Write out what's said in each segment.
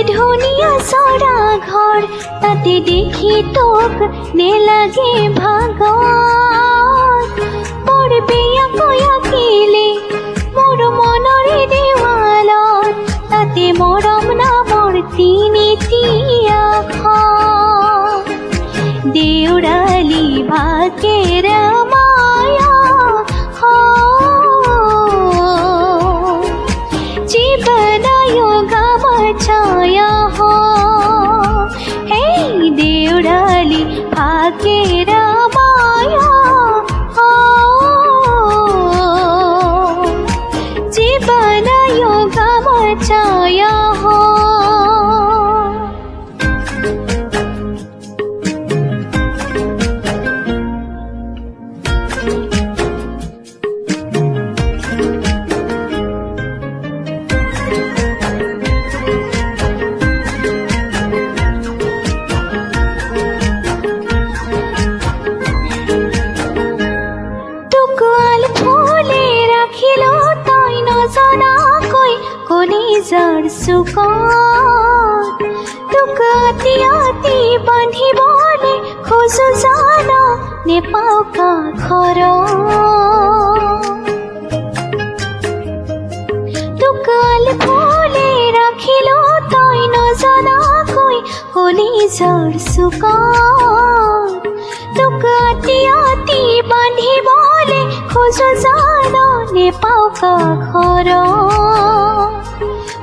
ধুনীয়া চৰা ঘৰ তাতে দেখি তোক নেলাগে ভাগৰ বৰ বেয়াকৈ আঁকিলে মোৰ মনৰে দেৱালত তাতে মৰম নামৰ তিনিটি আখৰ দেউৰালি ভাকেৰা মায়া जीवनायो गमछाया हो हे देउराली भागेर माया हो जीवनायो गमछाया हो কলিজাৰ চুকত তোক আতি আতি বান্ধিবলৈ খোজো জান নেপাও কাষৰ তোক আলফুলে ৰাখিলো তই নজনাকৈ কলিজাৰ চুকত তোক আতি আতি বান্ধিবলৈ খোজো জান নেপাও কাষৰ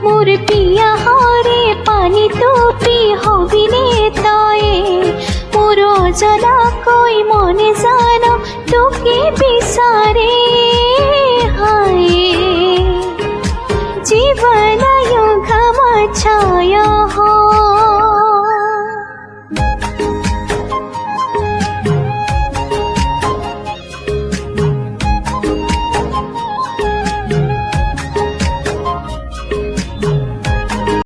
मोर पिया हरे पानी टोपी हबिने तये मोर अजला कोई मने जान तोके बिसारे